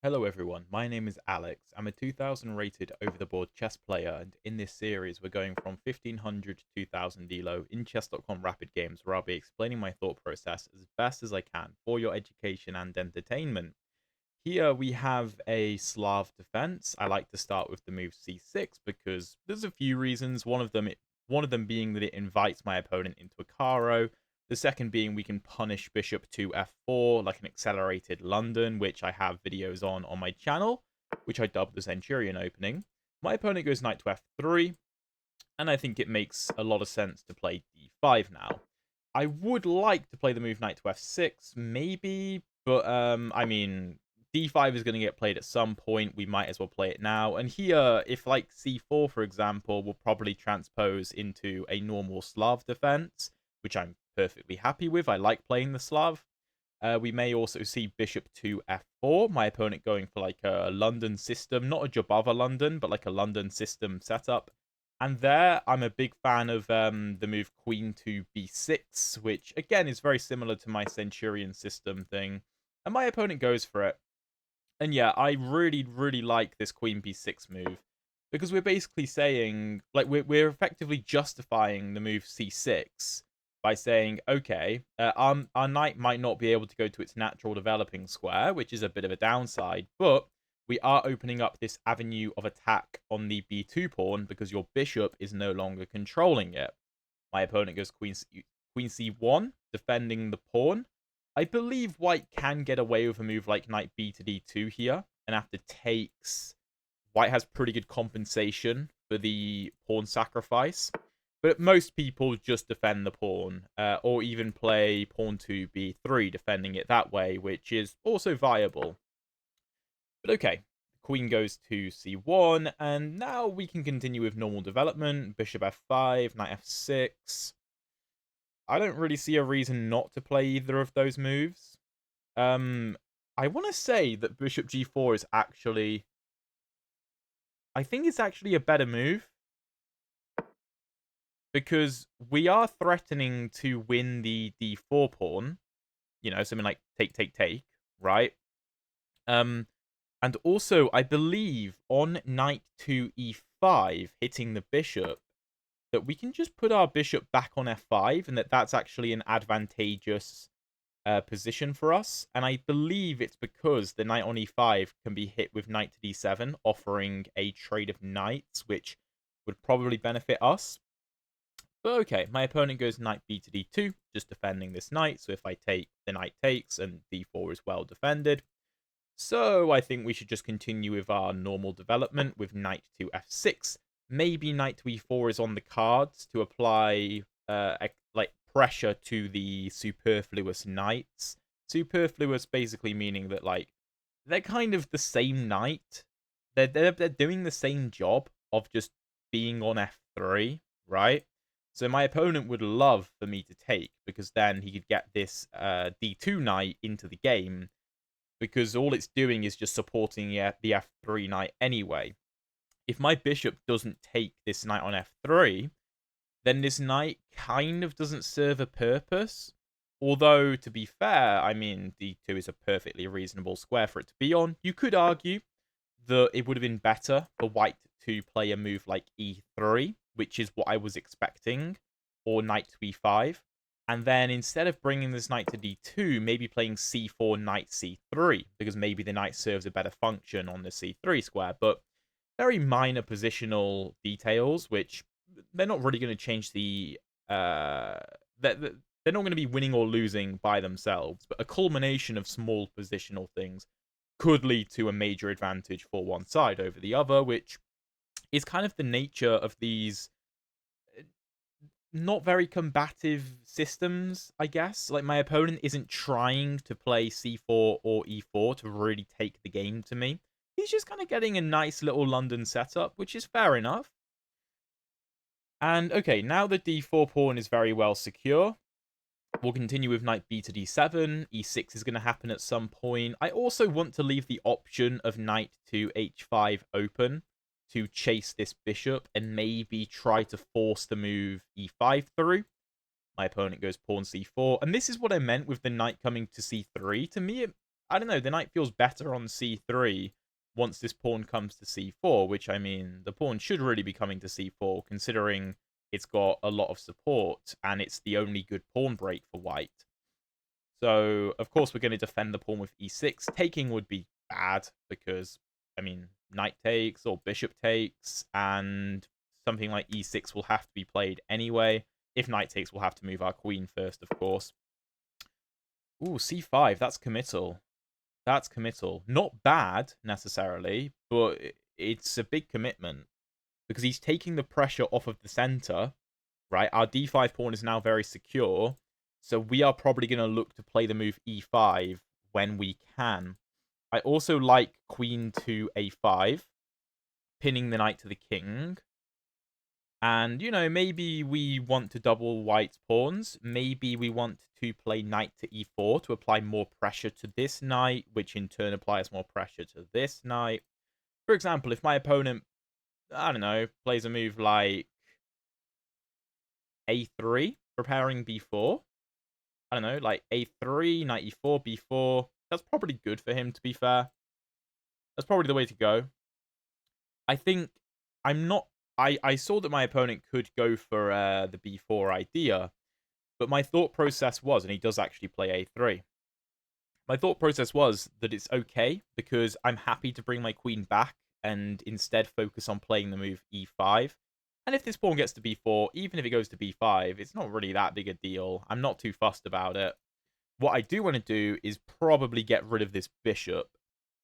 Hello everyone, my name is Alex. I'm a 2000 rated over-the-board chess player, and in this series we're going from 1500 to 2000 elo in chess.com rapid games, where I'll be explaining my thought process as best as I can for your education and entertainment. Here we have a Slav Defense. I like to start with the move c6 because there's a few reasons. One of them being that it invites my opponent into a Caro. The second being we can punish bishop to f4 like an accelerated London, which I have videos on my channel, which I dubbed the Centurion opening. My opponent goes knight to f3, and I think it makes a lot of sense to play d5 now. I would like to play the move knight to f6, maybe, but I mean, d5 is going to get played at some point. We might as well play it now. And here, if like c4, for example, will probably transpose into a normal Slav defense, which I'm perfectly happy with. I like playing the Slav. We may also see bishop to f4. My opponent going for like a London system, not a Jabava London, but like a London system setup. And there, I'm a big fan of the move queen to b6, which again is very similar to my Centurion system thing. And my opponent goes for it. And yeah, I really, really like this queen b6 move because we're basically saying, like, we're effectively justifying the move c6 by saying, okay, our knight might not be able to go to its natural developing square, which is a bit of a downside, but we are opening up this avenue of attack on the b2 pawn because your bishop is no longer controlling it. My opponent goes queen c1, defending the pawn. I believe white can get away with a move like knight b to d2 here, and after takes, white has pretty good compensation for the pawn sacrifice. But most people just defend the pawn, or even play pawn to b3, defending it that way, which is also viable. But okay, queen goes to c1, and now we can continue with normal development. Bishop f5, knight f6. I don't really see a reason not to play either of those moves. I want to say that bishop g4 is actually... I think it's actually a better move because we are threatening to win the d4 pawn. You know, something like take, take, take, right? And also, I believe on knight to e5, hitting the bishop, that we can just put our bishop back on f5, and that's actually an advantageous position for us. And I believe it's because the knight on e5 can be hit with knight to d7, offering a trade of knights, which would probably benefit us. But okay, my opponent goes knight b to d2, just defending this knight. So if I take, the knight takes, and d4 is well defended. So I think we should just continue with our normal development with knight to f6. Maybe knight to e4 is on the cards to apply like pressure to the superfluous knights. Superfluous basically meaning that like they're kind of the same knight. They're doing the same job of just being on f3, right? So my opponent would love for me to take because then he could get this d2 knight into the game because all it's doing is just supporting the f3 knight anyway. If my bishop doesn't take this knight on f3, then this knight kind of doesn't serve a purpose. Although, to be fair, I mean, d2 is a perfectly reasonable square for it to be on. You could argue that it would have been better for white to play a move like e3, which is what I was expecting, or knight to e5. And then instead of bringing this knight to d2, maybe playing c4, knight c3, because maybe the knight serves a better function on the c3 square. But very minor positional details, which they're not really going to change the... they're not going to be winning or losing by themselves, but a culmination of small positional things could lead to a major advantage for one side over the other, which is kind of the nature of these not very combative systems, I guess. Like, my opponent isn't trying to play c4 or e4 to really take the game to me. He's just kind of getting a nice little London setup, which is fair enough. And, okay, now the d4 pawn is very well secure. We'll continue with knight b to d7. e6 is going to happen at some point. I also want to leave the option of knight to h5 open to chase this bishop and maybe try to force the move e5 through. My opponent goes pawn c4. And this is what I meant with the knight coming to c3. To me, I don't know, the knight feels better on c3 once this pawn comes to c4, which, I mean, the pawn should really be coming to c4, considering it's got a lot of support, and it's the only good pawn break for white. So, of course, we're going to defend the pawn with e6. Taking would be bad, because, I mean, knight takes or bishop takes, and something like e6 will have to be played anyway. If knight takes, we'll have to move our queen first, of course. Ooh, c5, that's committal. That's committal. Not bad, necessarily, but it's a big commitment. Because he's taking the pressure off of the center, right? Our d5 pawn is now very secure, so we are probably going to look to play the move e5 when we can. I also like queen to a5, pinning the knight to the king. And, you know, maybe we want to double white's pawns. Maybe we want to play knight to e4 to apply more pressure to this knight, which in turn applies more pressure to this knight. For example, if my opponent, I don't know, plays a move like a3, preparing b4. I don't know, like a3, knight e4, b4. That's probably good for him, to be fair. That's probably the way to go. I think I'm not... I saw that my opponent could go for the b4 idea, but my thought process was, and he does actually play a3. My thought process was that it's okay, because I'm happy to bring my queen back and instead focus on playing the move e5. And if this pawn gets to b4, even if it goes to b5, it's not really that big a deal. I'm not too fussed about it. What I do want to do is probably get rid of this bishop.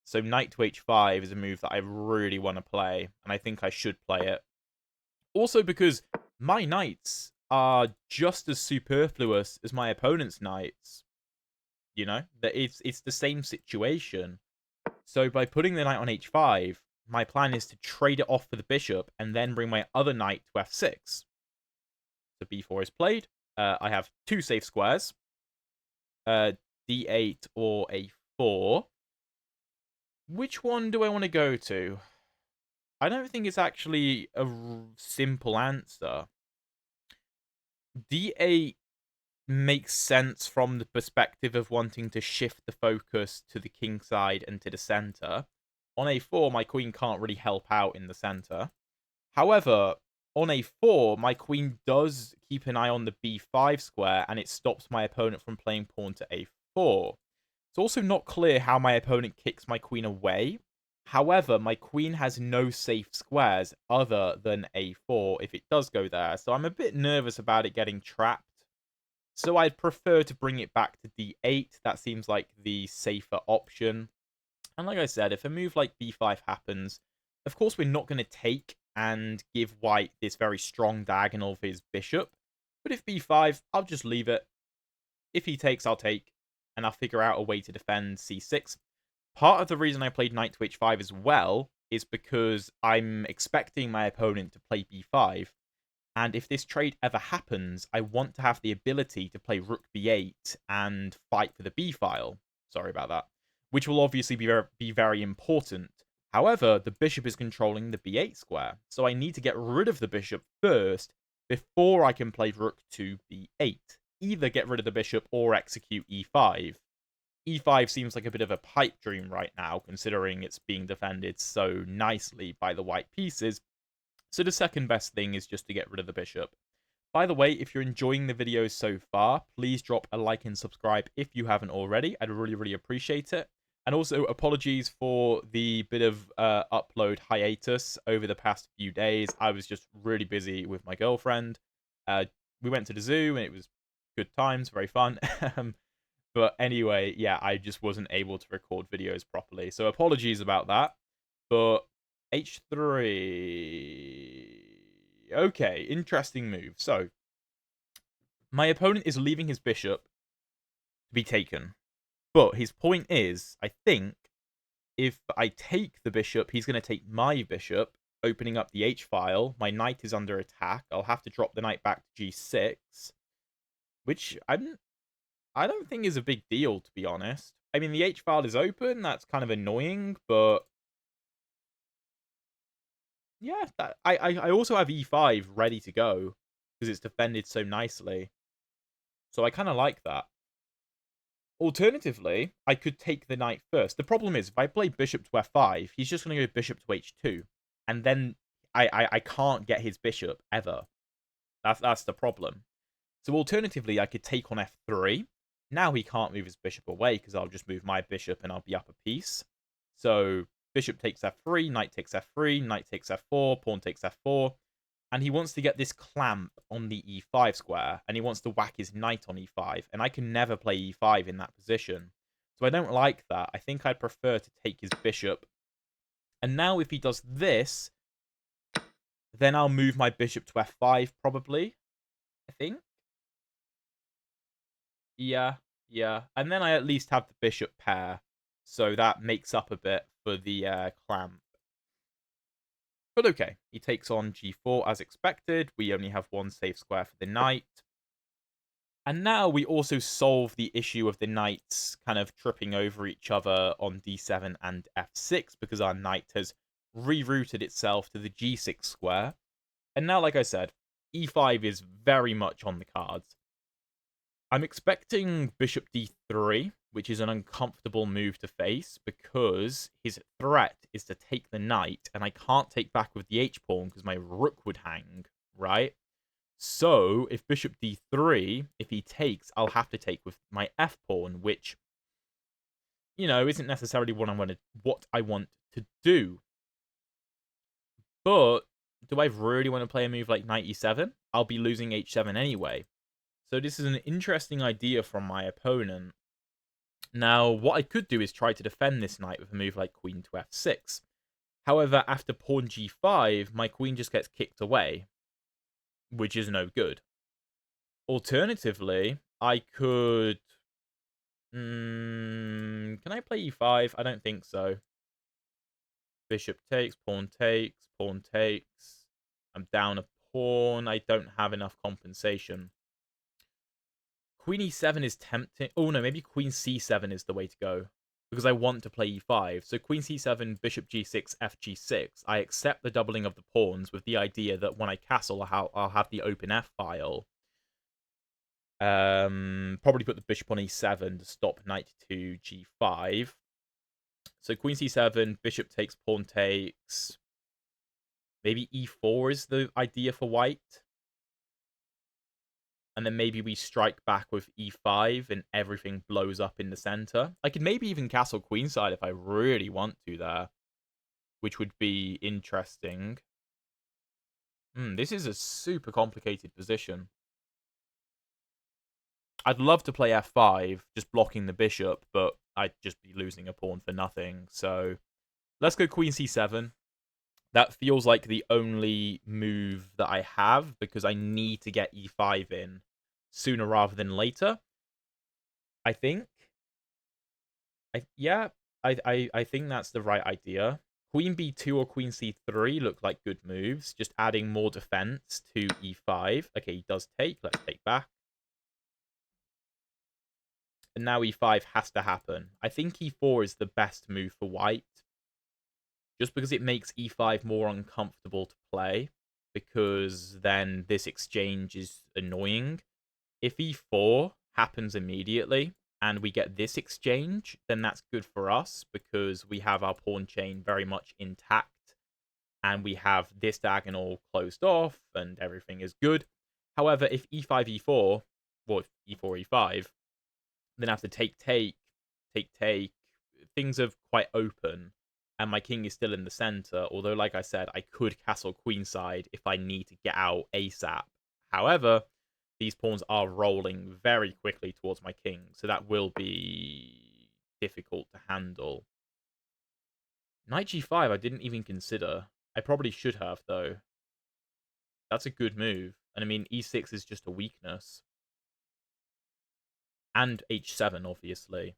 So knight to h5 is a move that I really want to play, and I think I should play it. Also because my knights are just as superfluous as my opponent's knights. You know, that it's the same situation. So by putting the knight on h5, my plan is to trade it off for the bishop and then bring my other knight to f6. So b4 is played. I have two safe squares. D8 or a4. Which one do I want to go to? I don't think it's actually a simple answer. D8 makes sense from the perspective of wanting to shift the focus to the king side and to the center. On a4, my queen can't really help out in the center. However, on a4, my queen does keep an eye on the b5 square, and it stops my opponent from playing pawn to a4. It's also not clear how my opponent kicks my queen away. However, my queen has no safe squares other than a4 if it does go there, so I'm a bit nervous about it getting trapped. So I'd prefer to bring it back to d8. That seems like the safer option. And like I said, if a move like b5 happens, of course we're not going to take and give white this very strong diagonal for his bishop. But if b5, I'll just leave it. If he takes, I'll take, and I'll figure out a way to defend c6. Part of the reason I played knight to h5 as well is because I'm expecting my opponent to play b5. And if this trade ever happens, I want to have the ability to play rook b8 and fight for the b file. Sorry about that. Which will obviously be very important. However, the bishop is controlling the b8 square, so I need to get rid of the bishop first before I can play rook to b8. Either get rid of the bishop or execute e5. E5 seems like a bit of a pipe dream right now, considering it's being defended so nicely by the white pieces. So the second best thing is just to get rid of the bishop. By the way, if you're enjoying the videos so far, please drop a like and subscribe if you haven't already. I'd really appreciate it. And also, apologies for the bit of upload hiatus over the past few days. I was just really busy with my girlfriend. We went to the zoo, and it was good times, very fun. But anyway, yeah, I just wasn't able to record videos properly. So apologies about that. But h3... Okay, interesting move. So, my opponent is leaving his bishop to be taken. But his point is, I think, if I take the bishop, he's going to take my bishop, opening up the h-file. My knight is under attack. I'll have to drop the knight back to g6, which I don't think is a big deal, to be honest. I mean, the h-file is open. That's kind of annoying, but yeah, I also have e5 ready to go because it's defended so nicely. So I kind of like that. Alternatively, I could take the knight first. The problem is, if I play bishop to f5, he's just going to go bishop to h2. And then I can't get his bishop, ever. That's the problem. So alternatively, I could take on f3. Now he can't move his bishop away, because I'll just move my bishop and I'll be up a piece. So bishop takes f3, knight takes f3, knight takes f4, pawn takes f4. And he wants to get this clamp on the e5 square, and he wants to whack his knight on e5, and I can never play e5 in that position. So I don't like that. I think I'd prefer to take his bishop. And now if he does this, then I'll move my bishop to f5, probably, I think. Yeah. And then I at least have the bishop pair, so that makes up a bit for the clamp. But okay, he takes on g4 as expected. We only have one safe square for the knight. And now we also solve the issue of the knights kind of tripping over each other on d7 and f6, because our knight has rerouted itself to the g6 square. And now, like I said, e5 is very much on the cards. I'm expecting bishop d3, which is an uncomfortable move to face, because his threat is to take the knight, and I can't take back with the h-pawn because my rook would hang, right? So, if bishop d3, if he takes, I'll have to take with my f-pawn, which, you know, isn't necessarily what I want to do. But, do I really want to play a move like knight e7? I'll be losing h7 anyway. So this is an interesting idea from my opponent. Now, what I could do is try to defend this knight with a move like queen to f6. However, after pawn g5, my queen just gets kicked away, which is no good. Alternatively, I could... can I play e5? I don't think so. Bishop takes, pawn takes, pawn takes. I'm down a pawn. I don't have enough compensation. Queen e7 is tempting. Oh, no, maybe queen c7 is the way to go, because I want to play e5. So queen c7, bishop g6, fg6. I accept the doubling of the pawns with the idea that when I castle, I'll have the open f file. Probably put the bishop on e7 to stop knight to g5. So queen c7, bishop takes, pawn takes. Maybe e4 is the idea for white. And then maybe we strike back with e5 and everything blows up in the center. I could maybe even castle queenside if I really want to there, which would be interesting. This is a super complicated position. I'd love to play f5, just blocking the bishop, but I'd just be losing a pawn for nothing. So let's go queen c7. That feels like the only move that I have, because I need to get e5 in sooner rather than later, I think. I think that's the right idea. Queen b2 or queen c3 look like good moves, just adding more defense to e5. Okay, he does take. Let's take back. And now e5 has to happen. I think e4 is the best move for white, just because it makes e5 more uncomfortable to play, because then this exchange is annoying. If e4 happens immediately and we get this exchange, then that's good for us, because we have our pawn chain very much intact and we have this diagonal closed off and everything is good. However, if e5, e4, well, if e4, e5, then after take, things are quite open and my king is still in the center. Although, like I said, I could castle queenside if I need to get out ASAP. However, these pawns are rolling very quickly towards my king, so that will be difficult to handle. Knight g5 I didn't even consider. I probably should have, though. That's a good move. And I mean, e6 is just a weakness. And h7, obviously.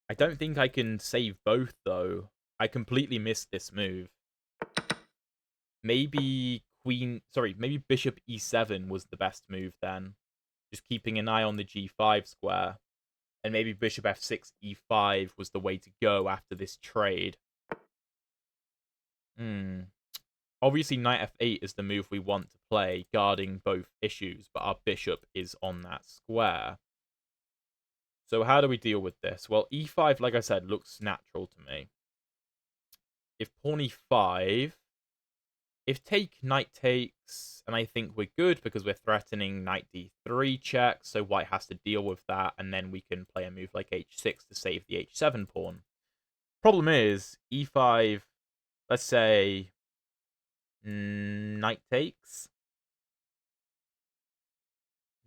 I don't think I can save both, though. I completely missed this move. Maybe maybe bishop e7 was the best move then. Just keeping an eye on the g5 square. And maybe bishop f6, e5 was the way to go after this trade. Obviously, knight f8 is the move we want to play, guarding both issues, but our bishop is on that square. So how do we deal with this? Well, e5, like I said, looks natural to me. If pawn e5, if take, knight takes, and I think we're good because we're threatening knight d3 check, so white has to deal with that, and then we can play a move like h6 to save the h7 pawn. Problem is, e5, let's say, knight takes.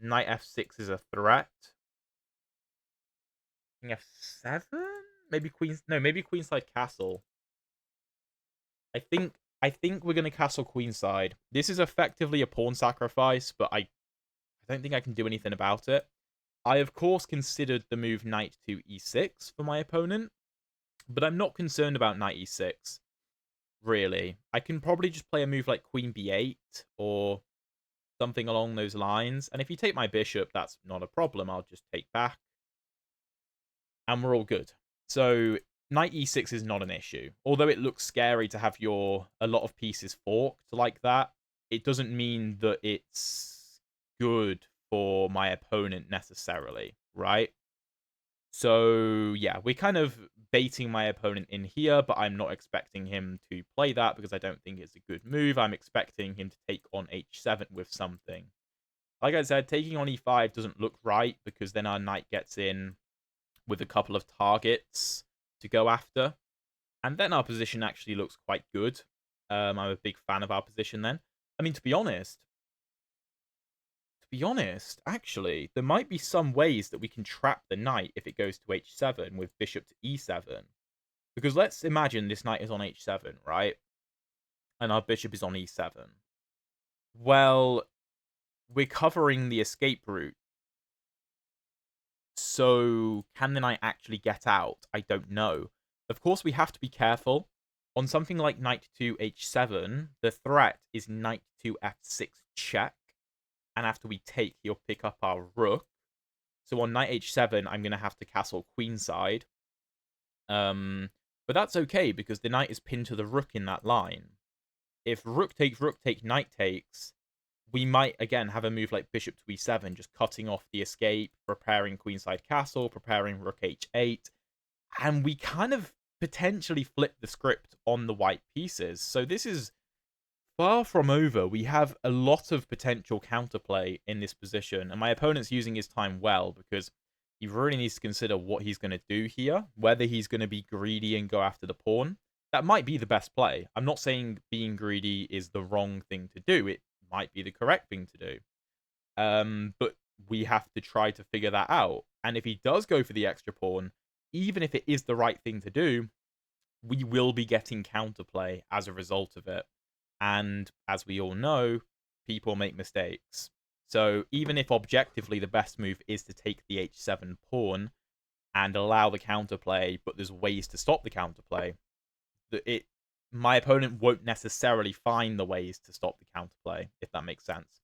Knight f6 is a threat. King f7? Maybe queen's... No, maybe queenside castle. I think we're going to castle queenside. This is effectively a pawn sacrifice, but I don't think I can do anything about it. I, of course, considered the move knight to e6 for my opponent, but I'm not concerned about knight e6, really. I can probably just play a move like queen b8 or something along those lines, and if you take my bishop, that's not a problem. I'll just take back, and we're all good. So knight e6 is not an issue. Although it looks scary to have a lot of pieces forked like that, it doesn't mean that it's good for my opponent necessarily, right? So yeah, we're kind of baiting my opponent in here, but I'm not expecting him to play that because I don't think it's a good move. I'm expecting him to take on h7 with something. Like I said, taking on e5 doesn't look right because then our knight gets in with a couple of targets to go after. And then our position actually looks quite good. I'm a big fan of our position then. I mean, to be honest, actually, there might be some ways that we can trap the knight if it goes to h7 with bishop to e7. Because let's imagine this knight is on h7, right? And our bishop is on e7. Well, we're covering the escape route. So, can the knight actually get out? I don't know. Of course, we have to be careful. On something like knight to h7, the threat is knight to f6 check. And after we take, he'll pick up our rook. So on knight h7, I'm going to have to castle queenside. But that's okay, because the knight is pinned to the rook in that line. If rook take, knight takes, we might, again, have a move like bishop to e7, just cutting off the escape, preparing queenside castle, preparing rook h8. And we kind of potentially flip the script on the white pieces. So this is far from over. We have a lot of potential counterplay in this position, and my opponent's using his time well because he really needs to consider what he's going to do here, whether he's going to be greedy and go after the pawn. That might be the best play. I'm not saying being greedy is the wrong thing to do. It might be the correct thing to do. But we have to try to figure that out. And if he does go for the extra pawn, even if it is the right thing to do, we will be getting counterplay as a result of it. And as we all know, people make mistakes. So even if objectively the best move is to take the h7 pawn and allow the counterplay, but there's ways to stop the counterplay, my opponent won't necessarily find the ways to stop the counterplay, if that makes sense.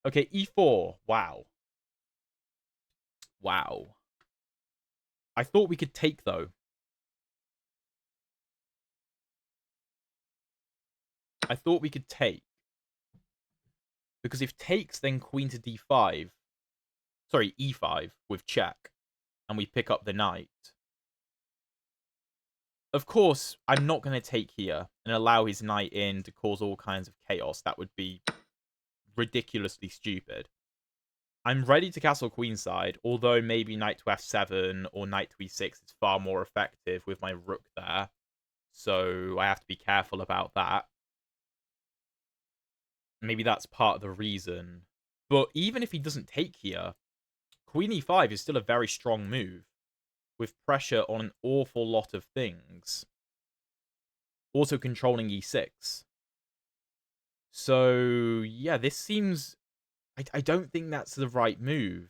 Okay, e4. Wow. Wow. I thought we could take, though. I thought we could take. Because if takes, then queen to d5. Sorry, e5 with check. And we pick up the knight. Of course, I'm not going to take here and allow his knight in to cause all kinds of chaos. That would be ridiculously stupid. I'm ready to castle queenside, although maybe knight to f7 or knight to e6 is far more effective with my rook there. So I have to be careful about that. Maybe that's part of the reason. But even if he doesn't take here, queen e5 is still a very strong move, with pressure on an awful lot of things. Also controlling e6. So, yeah, this seems... I don't think that's the right move.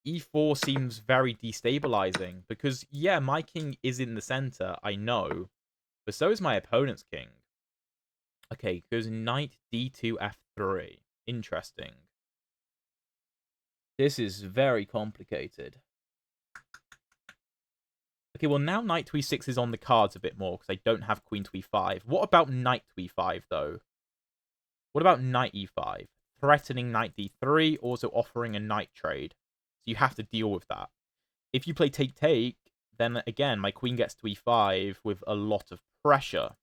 e4 seems very destabilizing, because, yeah, my king is in the center, I know, but so is my opponent's king. Okay, goes knight d2 f3. Interesting. This is very complicated. Okay, well, now knight to e6 is on the cards a bit more, because I don't have queen to e5. What about knight to e5, though? What about knight e5? Threatening knight d3, also offering a knight trade. So you have to deal with that. If you play take-take, then again, my queen gets to e5 with a lot of pressure.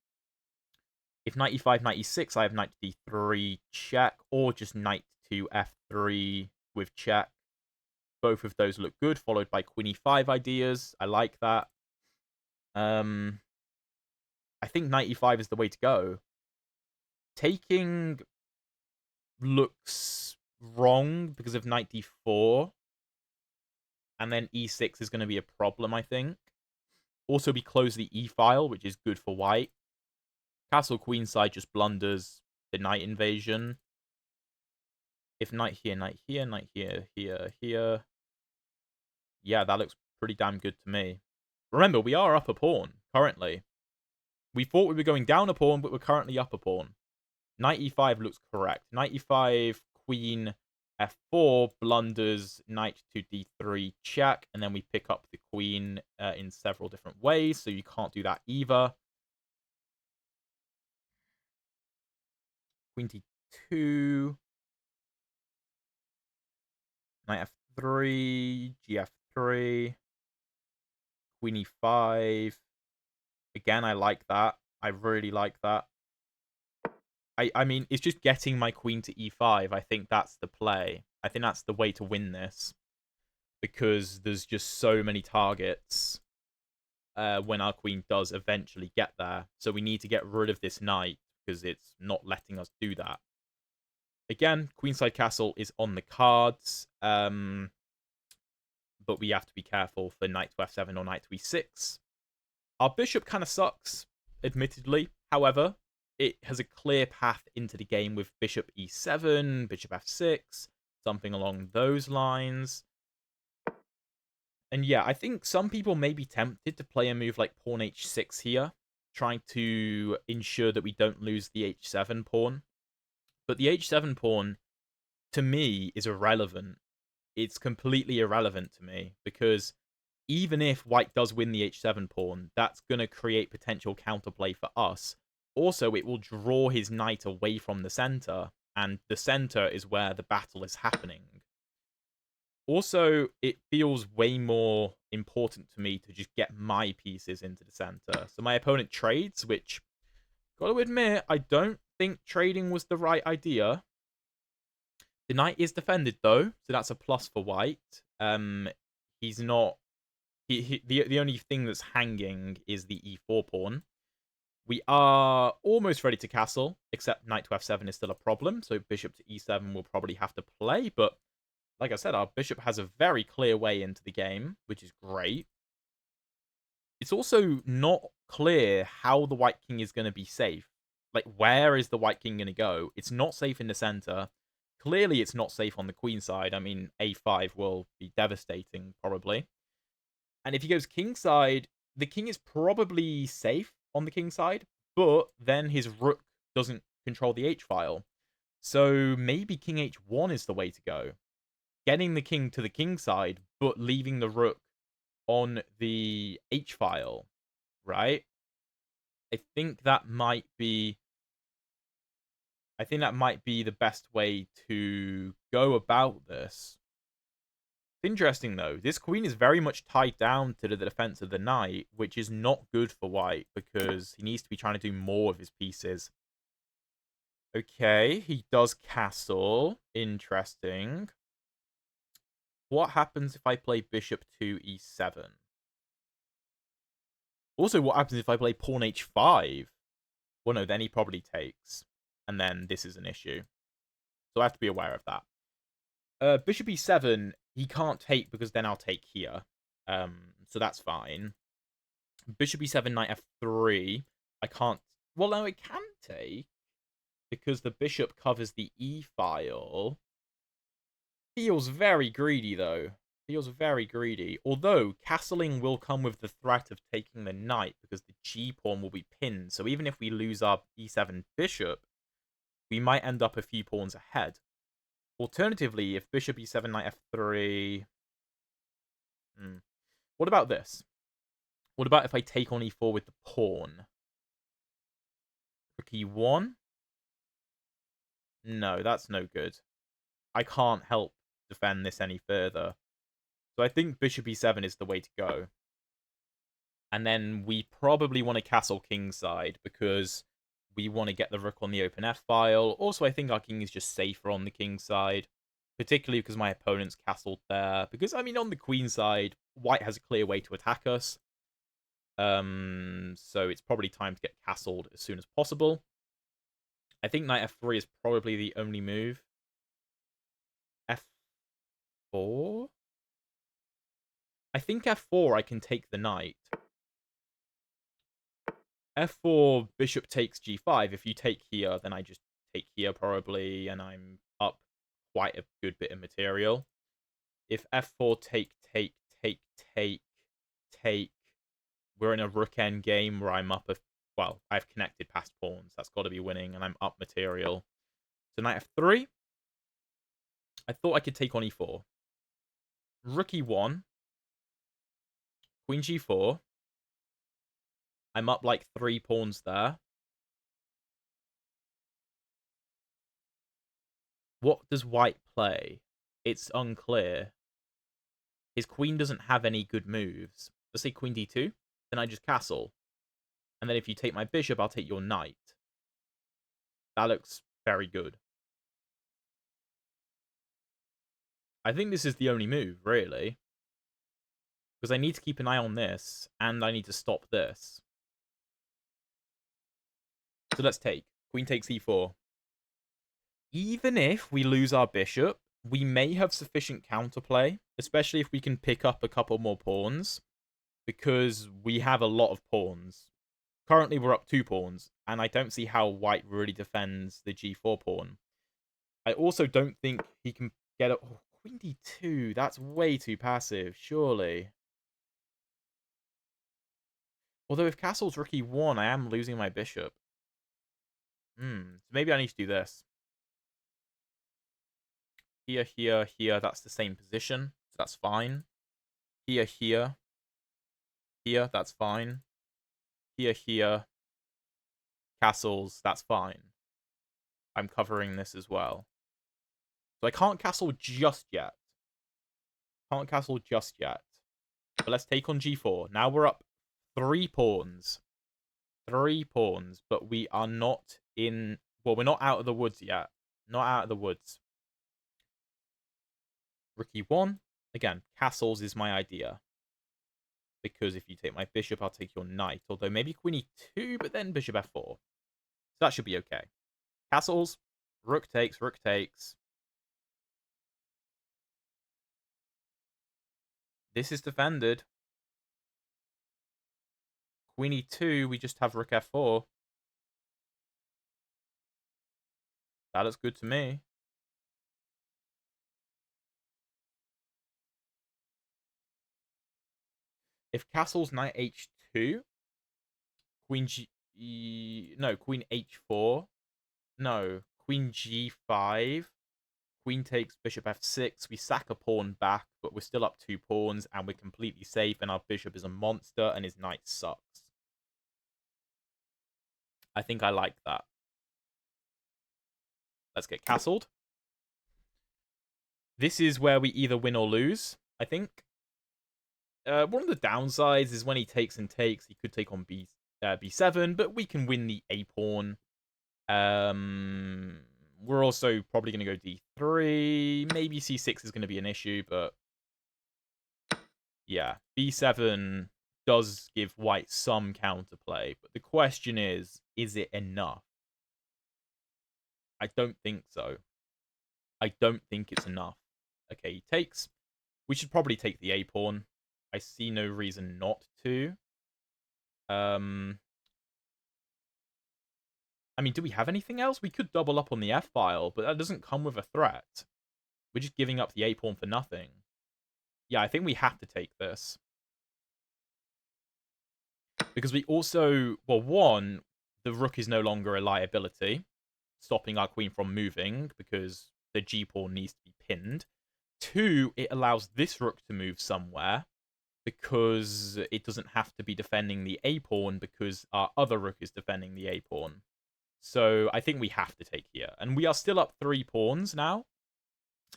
If knight e5, knight e6, I have knight to d3 check, or just knight to f3 with check. Both of those look good, followed by queen e5 ideas. I like that. I think knight e5 is the way to go. Taking looks wrong because of knight d4. And then e6 is going to be a problem, I think. Also, we close the e-file, which is good for white. Castle queenside just blunders the knight invasion. If knight here, knight here, knight here, here. Yeah, that looks pretty damn good to me. Remember, we are up a pawn, currently. We thought we were going down a pawn, but we're currently up a pawn. Knight e5 looks correct. Knight e5, queen f4, blunders, knight to d3 check, and then we pick up the queen in several different ways, so you can't do that either. Queen t2, knight f3, gf3, queen e5. Again, I like that. I really like that. I mean, it's just getting my queen to e5. I think that's the play. I think that's the way to win this. Because there's just so many targets when our queen does eventually get there. So we need to get rid of this knight because it's not letting us do that. Again, queenside castle is on the cards. But we have to be careful for knight to f7 or knight to e6. Our bishop kind of sucks, admittedly. However, it has a clear path into the game with bishop e7, bishop f6, something along those lines. And yeah, I think some people may be tempted to play a move like pawn h6 here, trying to ensure that we don't lose the h7 pawn. But the h7 pawn, to me, is irrelevant. It's completely irrelevant to me, because even if white does win the h7 pawn, that's going to create potential counterplay for us. Also, it will draw his knight away from the center, and the center is where the battle is happening. Also, it feels way more important to me to just get my pieces into the center. So my opponent trades, which, gotta admit, I don't think trading was the right idea. The knight is defended, though, so that's a plus for white. He's not... The only thing that's hanging is the e4 pawn. We are almost ready to castle, except knight to f7 is still a problem, so bishop to e7 will probably have to play, but like I said, our bishop has a very clear way into the game, which is great. It's also not clear how the white king is going to be safe. Like, where is the white king going to go? It's not safe in the center. Clearly, it's not safe on the queen side. I mean, a5 will be devastating, probably. And if he goes kingside, the king is probably safe on the king side, but then his rook doesn't control the h-file. So maybe king h1 is the way to go. Getting the king to the king side, but leaving the rook on the h-file, right? I think that might be the best way to go about this. It's interesting, though. This queen is very much tied down to the defense of the knight, which is not good for white, because he needs to be trying to do more of his pieces. Okay, he does castle. Interesting. What happens if I play bishop to e7? Also, what happens if I play pawn h5? Well, no, then he probably takes. And then this is an issue. So I have to be aware of that. Bishop e7, he can't take because then I'll take here. So that's fine. Bishop e7, knight f3. I can't... Well, no, it can take, because the bishop covers the e-file. Feels very greedy, though. Feels very greedy. Although, castling will come with the threat of taking the knight, because the g-pawn will be pinned. So even if we lose our e7 bishop, we might end up a few pawns ahead. Alternatively, if bishop e7, knight f3... What about this? What about if I take on e4 with the pawn? Rook e1? No, that's no good. I can't help defend this any further. So I think bishop e7 is the way to go. And then we probably want to castle kingside because we want to get the rook on the open f-file. Also, I think our king is just safer on the king side, particularly because my opponent's castled there. Because, I mean, on the queen side, white has a clear way to attack us. So it's probably time to get castled as soon as possible. I think knight f3 is probably the only move. f4? I think f4 I can take the knight. f4, bishop takes g5. If you take here, then I just take here probably, and I'm up quite a good bit of material. If f4 take, we're in a rook end game where I'm up well, I've connected past pawns. That's got to be winning, and I'm up material. So knight f3. I thought I could take on e4. Rook e1. Queen g4. I'm up like 3 pawns there. What does white play? It's unclear. His queen doesn't have any good moves. Let's say queen d2. Then I just castle. And then if you take my bishop, I'll take your knight. That looks very good. I think this is the only move, really. Because I need to keep an eye on this, and I need to stop this. So let's take. Queen takes e4. Even if we lose our bishop, we may have sufficient counterplay, especially if we can pick up a couple more pawns, because we have a lot of pawns. Currently, we're up 2 pawns, and I don't see how white really defends the g4 pawn. I also don't think he can get up... Oh, queen d2, that's way too passive, surely. Although if castle's rook e1, I am losing my bishop. So maybe I need to do this. Here, here, here, that's the same position, so that's fine. Here, here. Here, that's fine. Here, here. Castles, that's fine. I'm covering this as well. So I can't castle just yet. Can't castle just yet. But let's take on g4. Now we're up 3 pawns. 3 pawns, but we are not in... Well, we're not out of the woods yet. Not out of the woods. Rook e1. Again, castles is my idea. Because if you take my bishop, I'll take your knight. Although maybe queen e2, but then bishop f4. So that should be okay. Castles. Rook takes, rook takes. This is defended. Queen e2, we just have rook f4. That looks good to me. If castle's knight h2, queen no, queen h4. No, queen g5. Queen takes bishop f6. We sack a pawn back, but we're still up 2 pawns, and we're completely safe, and our bishop is a monster, and his knight sucks. I think I like that. Let's get castled. This is where we either win or lose, I think. One of the downsides is when he takes and takes, he could take on b7, but we can win the a-pawn. We're also probably going to go d3. Maybe c6 is going to be an issue, but yeah, b7 does give white some counterplay. But the question is it enough? I don't think so. I don't think it's enough. Okay, he takes. We should probably take the a-pawn. I see no reason not to. I mean, do we have anything else? We could double up on the f-file, but that doesn't come with a threat. We're just giving up the a-pawn for nothing. Yeah, I think we have to take this. Because we also... Well, one, the rook is no longer a liability, stopping our queen from moving, because the g-pawn needs to be pinned. 2, it allows this rook to move somewhere, because it doesn't have to be defending the a-pawn, because our other rook is defending the a-pawn. So I think we have to take here. And we are still up 3 pawns now.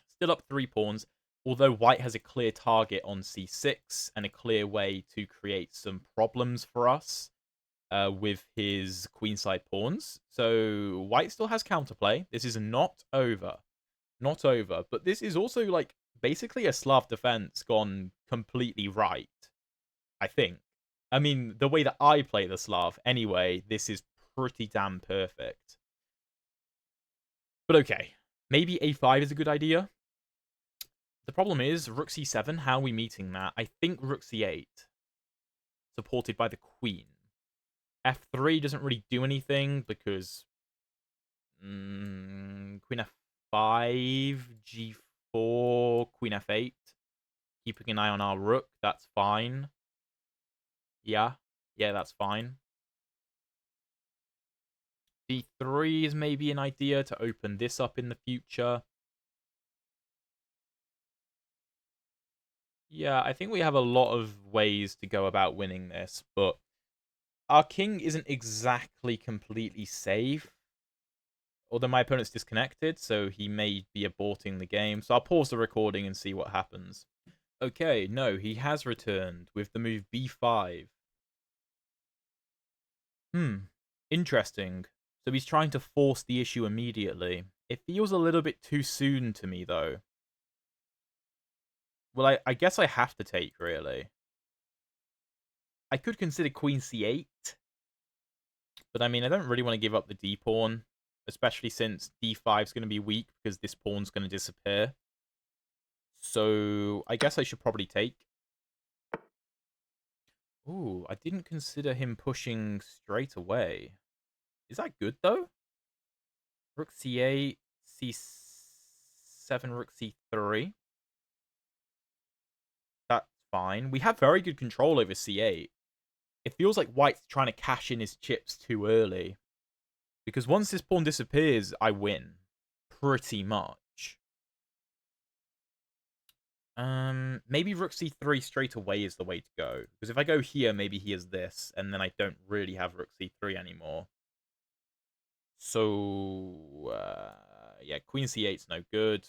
Still up 3 pawns. although white has a clear target on c6 and a clear way to create some problems for us with his queenside pawns. So white still has counterplay. This is not over. Not over. But this is also like basically a Slav defense gone completely right, I think. I mean, the way that I play the Slav, anyway, this is pretty damn perfect. But okay, maybe a5 is a good idea. The problem is, rook c7, how are we meeting that? I think rook c8, supported by the queen. f3 doesn't really do anything because queen f5, g4, queen f8. Keeping an eye on our rook, that's fine. Yeah, that's fine. d3 is maybe an idea to open this up in the future. Yeah, I think we have a lot of ways to go about winning this, but our king isn't exactly completely safe. Although my opponent's disconnected, so he may be aborting the game. So I'll pause the recording and see what happens. Okay, no, he has returned with the move b5. Interesting. So he's trying to force the issue immediately. It feels a little bit too soon to me, though. Well, I guess I have to take, really. I could consider queen c8. But I mean, I don't really want to give up the d-pawn. Especially since d5 is going to be weak because this pawn's going to disappear. So I guess I should probably take. Ooh, I didn't consider him pushing straight away. Is that good, though? Rook c8, c7, rook c3. That's fine. We have very good control over c8. It feels like white's trying to cash in his chips too early. Because once this pawn disappears, I win. Pretty much. Maybe rook c3 straight away is the way to go. Because if I go here, maybe he has this, and then I don't really have rook c3 anymore. So, yeah, queen c8's no good.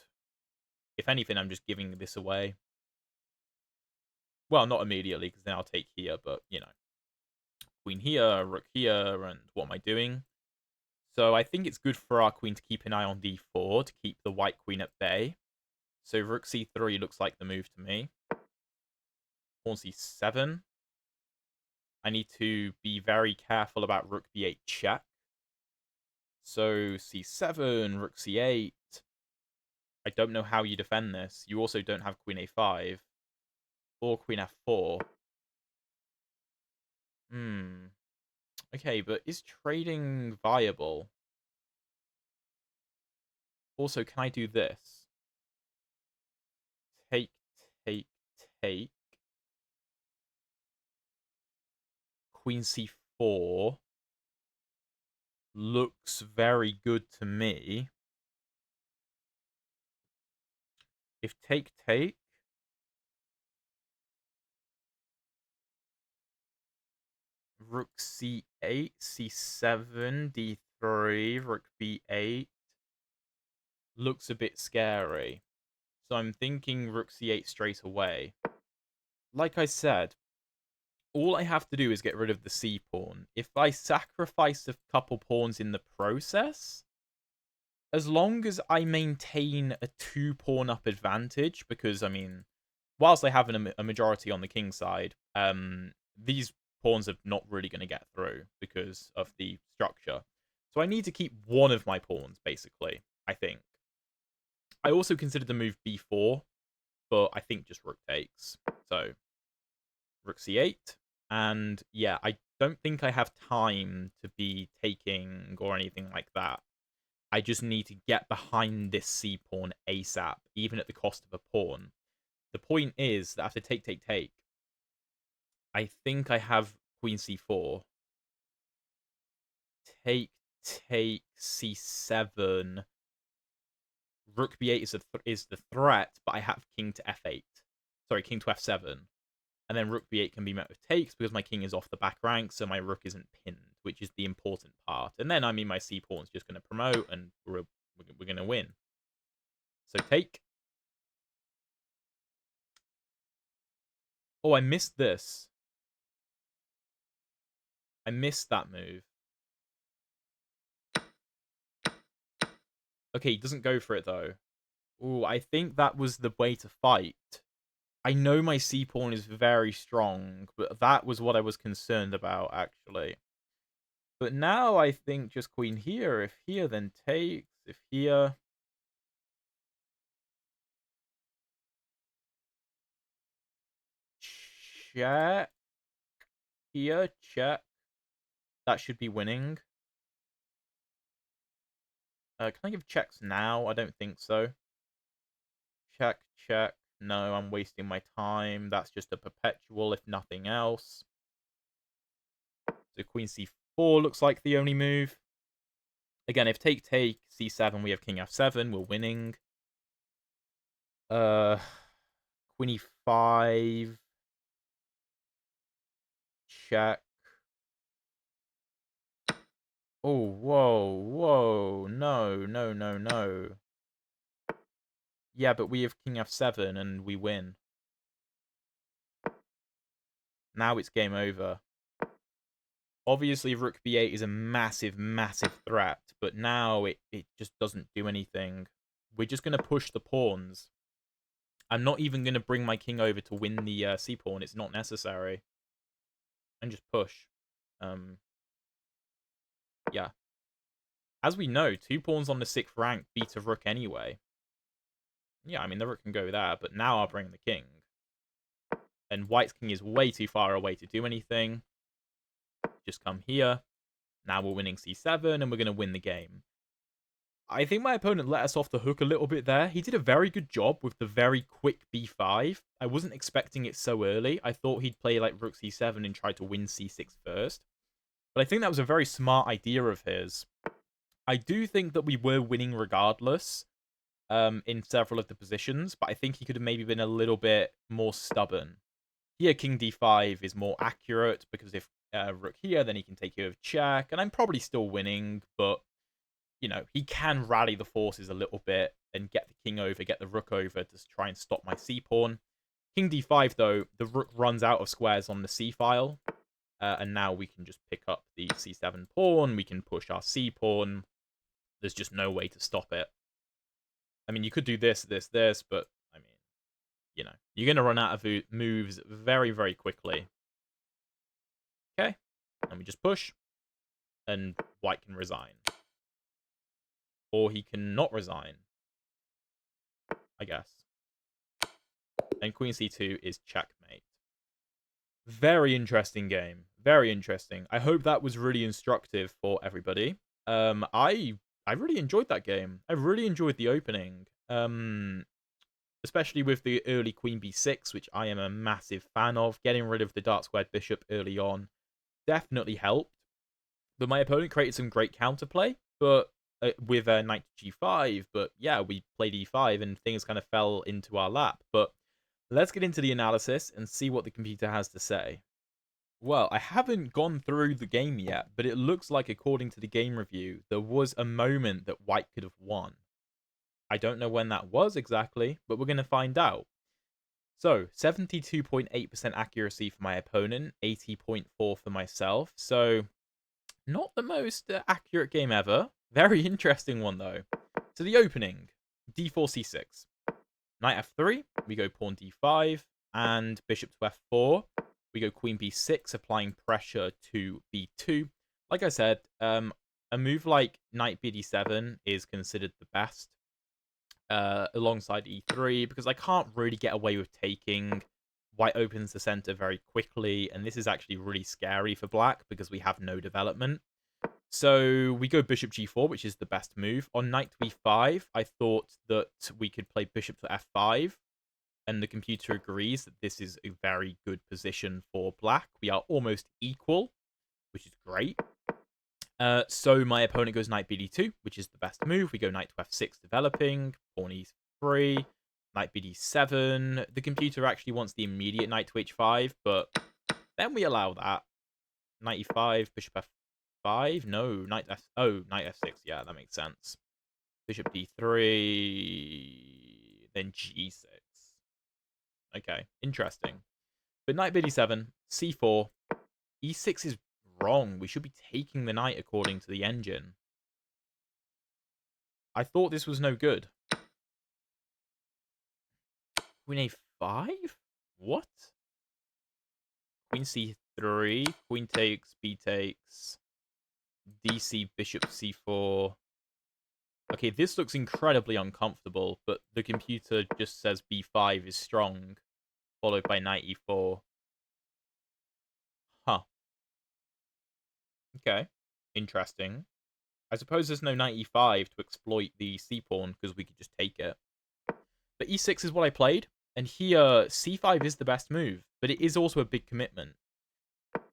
If anything, I'm just giving this away. Well, not immediately, because then I'll take here, but, you know. Queen here, rook here, and what am I doing? So I think it's good for our queen to keep an eye on d4 to keep the white queen at bay. So rook c3 looks like the move to me. Pawn c7. I need to be very careful about rook b8 check. So c7, rook c8. I don't know how you defend this. You also don't have queen a5. Or queen f4. Okay, but is trading viable? Also, can I do this? Take, take, take. Queen c4 looks very good to me. If take, take. Rook c8, c7, d3, rook b8. Looks a bit scary. So I'm thinking rook c8 straight away. Like I said, all I have to do is get rid of the c-pawn. If I sacrifice a couple pawns in the process, as long as I maintain a 2-pawn up advantage, because, I mean, whilst I have a majority on the king side, these pawns are not really going to get through because of the structure. So I need to keep one of my pawns, basically, I think. I also considered the move b4, but I think just rook takes. So, rook c8. And, yeah, I don't think I have time to be taking or anything like that. I just need to get behind this c-pawn ASAP, even at the cost of a pawn. The point is that after take, take, take, I think I have queen c4. Take, take, c7. Rook b8 is the threat, but I have king to f8. Sorry, king to f7. And then rook b8 can be met with takes because my king is off the back rank, so my rook isn't pinned, which is the important part. And then, I mean, my c-pawn's just going to promote, and we're going to win. So take. Oh, I missed this. I missed that move. Okay, he doesn't go for it, though. Ooh, I think that was the way to fight. I know my c-pawn is very strong, but that was what I was concerned about, actually. But now I think just queen here. If here, then takes. If here... Check. Here, check. That should be winning. Can I give checks now? I don't think so. Check, check. No, I'm wasting my time. That's just a perpetual, if nothing else. So queen c4 looks like the only move. Again, if take, c7, we have king f7. We're winning. Queen e5. Check. Oh, whoa, whoa. No, no, no, no. Yeah, but we have king f7 and we win. Now it's game over. Obviously, rook b8 is a massive, massive threat, but now it just doesn't do anything. We're just going to push the pawns. I'm not even going to bring my king over to win the c-pawn. It's not necessary. And just push. Yeah. As we know, 2 pawns on the 6th rank beat a rook anyway. Yeah, I mean, the rook can go there, but now I'll bring the king. And white's king is way too far away to do anything. Just come here. Now we're winning c7, and we're going to win the game. I think my opponent let us off the hook a little bit there. He did a very good job with the very quick b5. I wasn't expecting it so early. I thought he'd play like rook c7 and try to win c6 first. But I think that was a very smart idea of his. I do think that we were winning regardless in several of the positions, but I think he could have maybe been a little bit more stubborn. Here, king d5 is more accurate, because if rook here, then he can take care of check, and I'm probably still winning, but, you know, he can rally the forces a little bit and get the king over, get the rook over to try and stop my c-pawn. King d5, though, the rook runs out of squares on the c-file, and now we can just pick up the c7 pawn, we can push our c-pawn. There's just no way to stop it. I mean, you could do this, this, this, but, I mean, you know, you're going to run out of moves very, very quickly. Okay, and we just push, and white can resign. Or he can not resign, I guess. And queen c2 is checkmate. Very interesting game. Very interesting. I hope that was really instructive for everybody. I really enjoyed that game. I really enjoyed the opening. Especially with the early queen b6, which I am a massive fan of. Getting rid of the dark squared bishop early on definitely helped. But my opponent created some great counterplay, but with knight to g5. But yeah, we played e5 and things kind of fell into our lap. But let's get into the analysis and see what the computer has to say. Well, I haven't gone through the game yet, but it looks like, according to the game review, there was a moment that white could have won. I don't know when that was exactly, but we're going to find out. So, 72.8% accuracy for my opponent, 80.4% for myself. So, not the most accurate game ever. Very interesting one, though. So, the opening, d4, c6. Knight f3, we go pawn d5, and bishop to f4. We go queen b6, applying pressure to b2. Like I said, a move like knight bd7 is considered the best, alongside e3, because I can't really get away with taking. White opens the center very quickly, and this is actually really scary for black because we have no development. So we go bishop g4, which is the best move. On knight to e5, I thought that we could play bishop to f5, and the computer agrees that this is a very good position for black. We are almost equal, which is great. So my opponent goes knight bd2, which is the best move. We go knight to f6, developing, pawn e3, knight bd7. The computer actually wants the immediate knight to h5, but then we allow that. Knight e5, bishop f5. No, knight f6. Yeah, that makes sense. Bishop d3, then g6. Okay, interesting. But knight b7, c4, e6 is wrong. We should be taking the knight according to the engine. I thought this was no good. Queen a5? What? Queen c3, queen takes, b takes, dc, bishop c4. Okay, this looks incredibly uncomfortable, but the computer just says b5 is strong, followed by knight e4. Huh. Okay. Interesting. I suppose there's no knight e5 to exploit the c-pawn, because we could just take it. But e6 is what I played, and here c5 is the best move, but it is also a big commitment.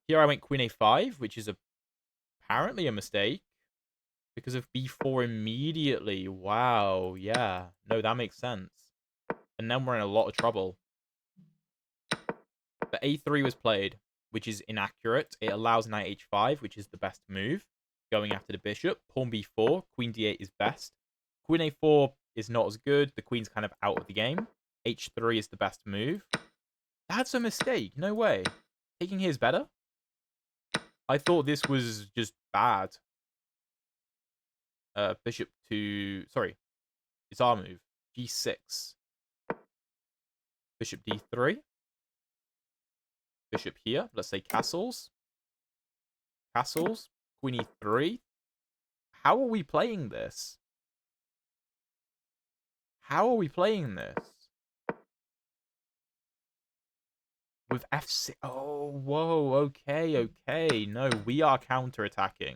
Here I went queen a5, which is apparently a mistake, because of b4 immediately. Wow, yeah. No, that makes sense. And then we're in a lot of trouble. But a3 was played, which is inaccurate. It allows knight h5, which is the best move, going after the bishop. Pawn b4, queen d8 is best. Queen a4 is not as good. The queen's kind of out of the game. h3 is the best move. That's a mistake. No way. Taking here is better? I thought this was just bad. Bishop to... Sorry. It's our move. g6. Bishop d3. Bishop here. Let's say castles. Castles. Queen e3. How are we playing this? How are we playing this? With f6. Oh, whoa. Okay, okay. No, we are counterattacking.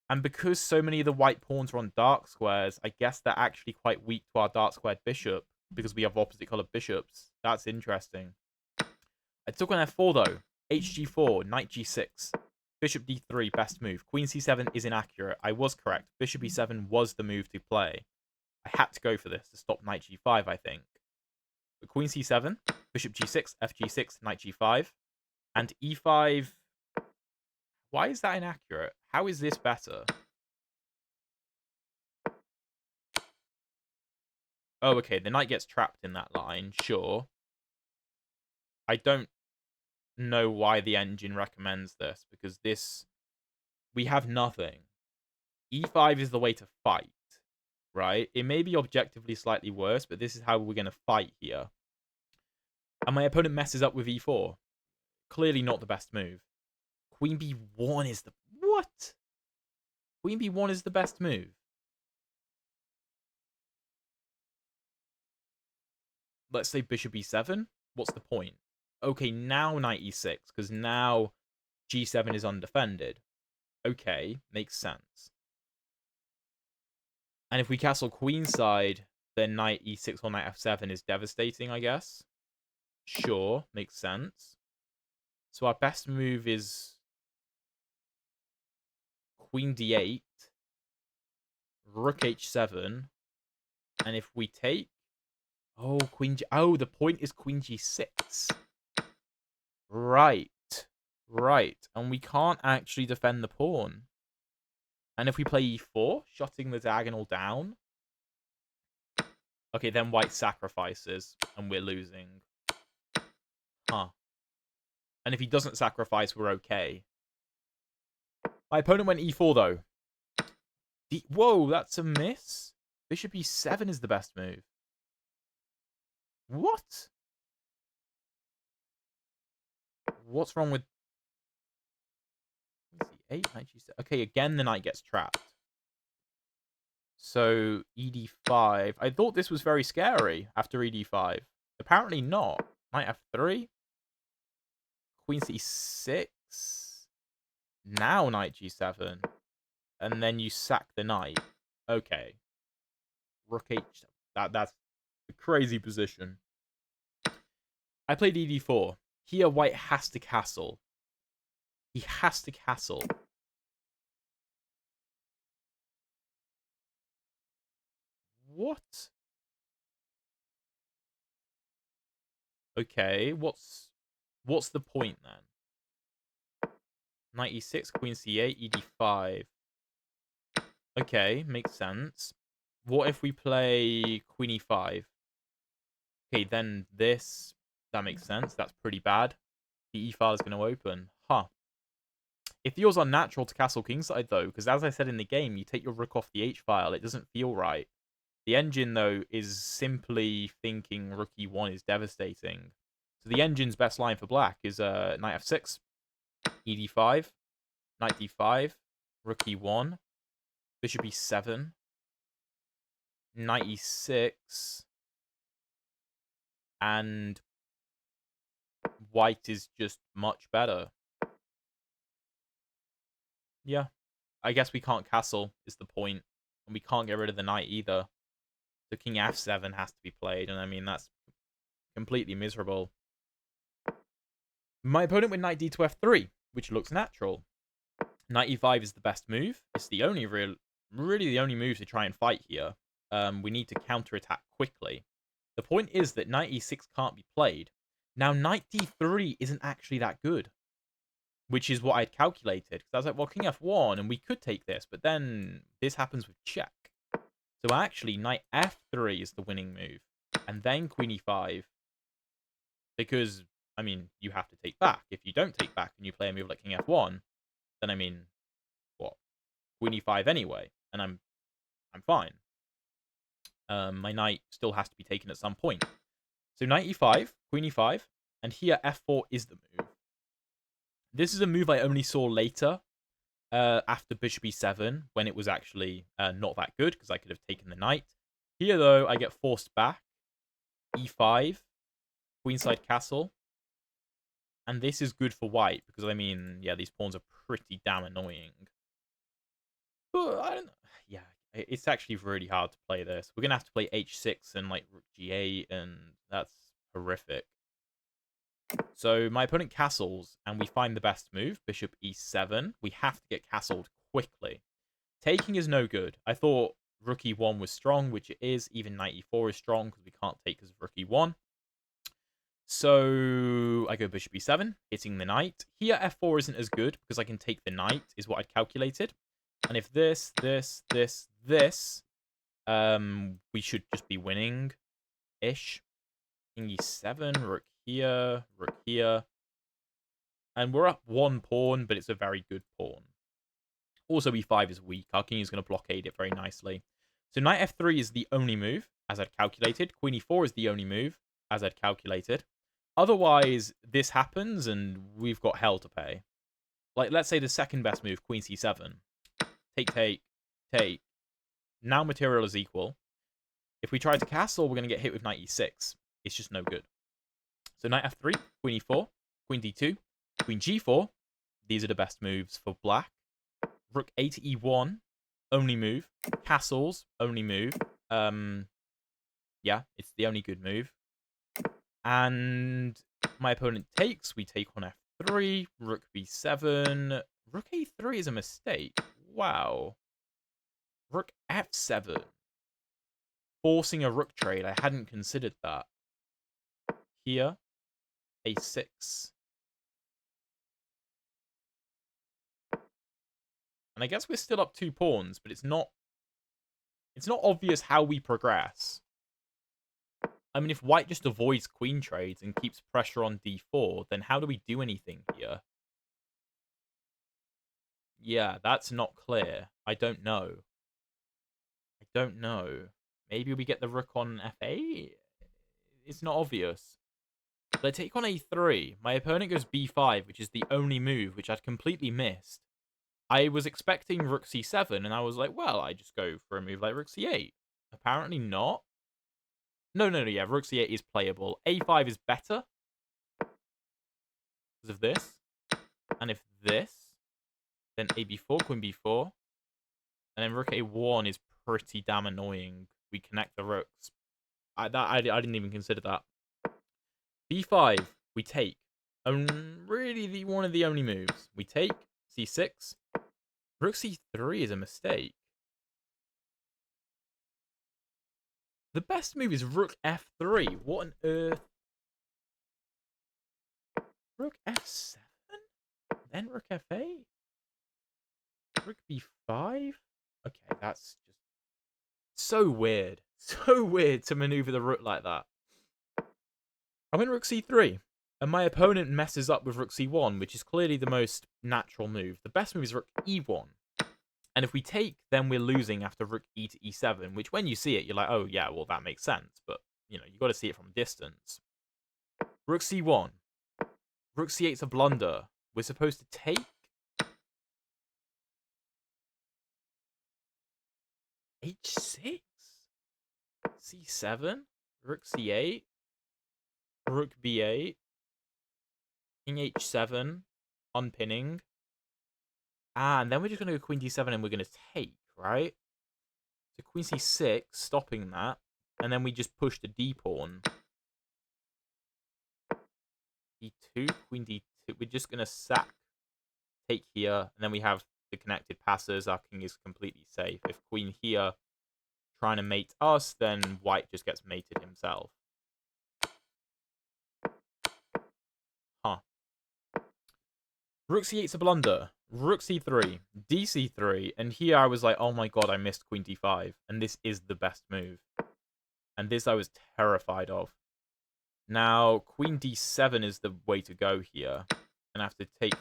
And because so many of the white pawns are on dark squares, I guess they're actually quite weak to our dark squared bishop, because we have opposite colored bishops. That's interesting. I took on f4 though. hg4, knight g6. Bishop d3, best move. Queen c7 is inaccurate. I was correct. Bishop e7 was the move to play. I had to go for this to stop knight g5, I think. But queen c7, bishop g6, fg6, knight g5. And e5... Why is that inaccurate? How is this better? Oh, okay. The knight gets trapped in that line. Sure. I don't know why the engine recommends this, because this... We have nothing. e5 is the way to fight, right? It may be objectively slightly worse, but this is how we're going to fight here. And my opponent messes up with e4. Clearly not the best move. Queen b1 is the... What? Queen b1 is the best move. Let's say bishop e7. What's the point? Okay, now knight e6, because now g7 is undefended. Okay, makes sense. And if we castle queenside, then knight e6 or knight f7 is devastating, I guess. Sure, makes sense. So our best move is queen d8, rook h7, and if we take... Oh, oh, the point is queen g6. Right. Right. And we can't actually defend the pawn. And if we play e4, shutting the diagonal down... Okay, then white sacrifices, and we're losing. Huh. And if he doesn't sacrifice, we're okay. My opponent went e4, though. Whoa, that's a miss? Bishop e7 is the best move. What? What's wrong with... Eight, knight g7. Okay, again the knight gets trapped. So, ed5. I thought this was very scary after ed5. Apparently not. Knight f3. Queen c6. Now knight g7. And then you sack the knight. Okay. Rook h... That's a crazy position. I played ed4. Here, white has to castle. He has to castle. What? Okay, what's the point then? Knight e6, queen c8, ed5. Okay, makes sense. What if we play queen e5? Okay, then this That makes sense. That's pretty bad. The E file is going to open. Huh. It feels unnatural to castle kingside, though, because as I said in the game, you take your rook off the H file. It doesn't feel right. The engine, though, is simply thinking rook e1 is devastating. So the engine's best line for black is knight f6, ed5, knight d5, rook e1, bishop e7, knight e6, and white is just much better. Yeah. I guess we can't castle, is the point. And we can't get rid of the knight either. So king f7 has to be played, and I mean, that's completely miserable. My opponent with knight d to f3, which looks natural. Knight e5 is the best move. It's the only really the only move to try and fight here. We need to counterattack quickly. The point is that knight e6 can't be played. Now, knight d3 isn't actually that good, which is what I'd calculated. Because I was like, well, king f1, and we could take this, but then this happens with check. So actually, knight f3 is the winning move, and then queen e5. Because, I mean, you have to take back. If you don't take back and you play a move like king f1, then, I mean, what? Queen e5 anyway, and I'm fine. My knight still has to be taken at some point. So knight e5, queen e5, and here f4 is the move. This is a move I only saw later, after bishop e7, when it was actually not that good, because I could have taken the knight. Here, though, I get forced back. e5, queenside castle. And this is good for white, because, I mean, yeah, these pawns are pretty damn annoying. But, I don't know. Yeah, it's actually really hard to play this. We're going to have to play h6 and, like, rook g8, and that's horrific. So my opponent castles, and we find the best move, bishop e7. We have to get castled quickly. Taking is no good. I thought rook e1 was strong, which it is. Even knight e4 is strong, because we can't take because of rook e1. So I go bishop e7, hitting the knight. Here, f4 isn't as good, because I can take the knight, is what I'd calculated. And if this, we should just be winning-ish. King e7, rook here, rook here. And we're up one pawn, but it's a very good pawn. Also, e5 is weak. Our king is going to blockade it very nicely. So knight f3 is the only move, as I'd calculated. Queen e4 is the only move, as I'd calculated. Otherwise, this happens, and we've got hell to pay. Like, let's say the second best move, queen c7. Take. Now material is equal. If we try to castle, we're going to get hit with knight e6. It's just no good. So knight f3, queen e4, queen d2, queen g4. These are the best moves for black. Rook a to e1, only move. Castles, only move. Yeah, it's the only good move. And my opponent takes. We take on f3, rook b7. Rook a3 is a mistake. Wow. Rook f7. Forcing a rook trade. I hadn't considered that. Here, a6. And I guess we're still up 2 pawns, but it's not obvious how we progress. I mean, if white just avoids queen trades and keeps pressure on d4, then how do we do anything here? Yeah, that's not clear. I don't know. Maybe we get the rook on f8? It's not obvious. But I take on a3. My opponent goes b5, which is the only move, which I'd completely missed. I was expecting rook c7, and I was like, well, I just go for a move like rook c8. Apparently not. No, yeah, rook c8 is playable. a5 is better because of this. And if this, then a b4, queen b4. And then rook a1 is pretty damn annoying. We connect the rooks. I didn't even consider that. b5, we take. Really one of the only moves. We take c6. Rook c3 is a mistake. The best move is rook f3. What on earth? Rook f7? Then rook f8? Rook b5? Okay, that's just so weird. So weird to maneuver the rook like that. I went rook c3, and my opponent messes up with rook c1, which is clearly the most natural move. The best move is rook e1. And if we take, then we're losing after rook e to e7, which when you see it, you're like, oh, yeah, well, that makes sense. But, you know, you got to see it from a distance. Rook c1. Rook c8's a blunder. We're supposed to take. h6? c7? Rook c8? Rook b8? King h7? Unpinning. And then we're just going to go queen d7 and we're going to take, right? So queen c6, stopping that. And then we just push the d-pawn. d2, queen d2. We're just going to sack, take here. And then we have the connected passes. Our king is completely safe. If queen here trying to mate us, then white just gets mated himself. Huh. Rook c8's a blunder. Rook c3, dc3, and here I was like, oh my god, I missed queen d5, and this is the best move. And this I was terrified of. Now, queen d7 is the way to go here. And I have to take,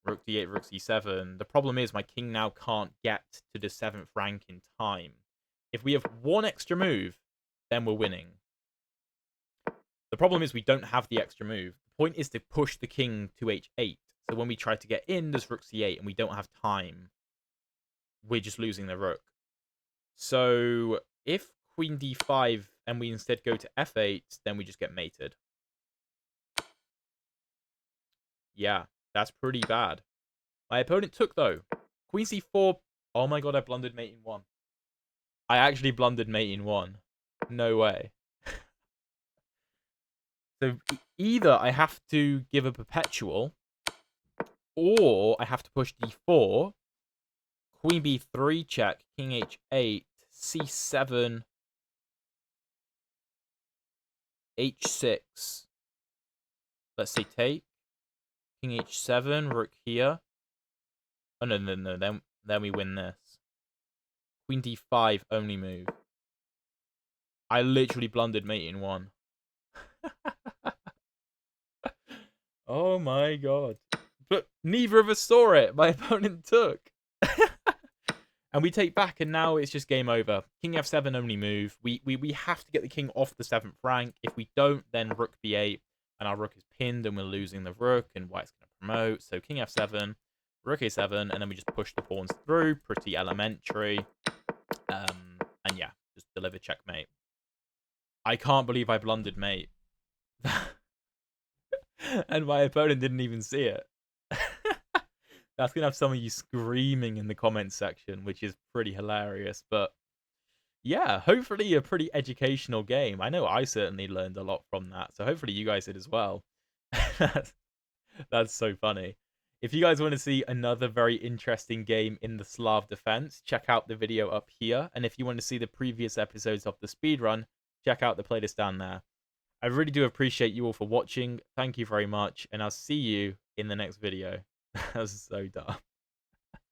rook d8, rook c7. The problem is my king now can't get to the 7th rank in time. If we have one extra move, then we're winning. The problem is we don't have the extra move. The point is to push the king to h8. So when we try to get in, there's rook c8, and we don't have time. We're just losing the rook. So if queen d5 and we instead go to f8, then we just get mated. Yeah, that's pretty bad. My opponent took, though. Queen c4. Oh my god, I blundered mate in 1. I actually blundered mate in 1. No way. So either I have to give a perpetual, or I have to push d4, queen b3 check, king h8, c7, h6. Let's say take, king h7, rook here. Oh, no. Then we win this. Queen d5, only move. I literally blundered mate in 1. Oh my god. But neither of us saw it. My opponent took. And we take back, and now it's just game over. King f7, only move. We have to get the king off the 7th rank. If we don't, then rook b8, and our rook is pinned, and we're losing the rook, and white's going to promote. So king f7, rook a7, and then we just push the pawns through. Pretty elementary. And yeah, just deliver checkmate. I can't believe I blundered mate. And my opponent didn't even see it. That's going to have some of you screaming in the comments section, which is pretty hilarious. But yeah, hopefully a pretty educational game. I know I certainly learned a lot from that. So hopefully you guys did as well. That's so funny. If you guys want to see another very interesting game in the Slav Defense, check out the video up here. And if you want to see the previous episodes of the speedrun, check out the playlist down there. I really do appreciate you all for watching. Thank you very much. And I'll see you in the next video. That was so dumb.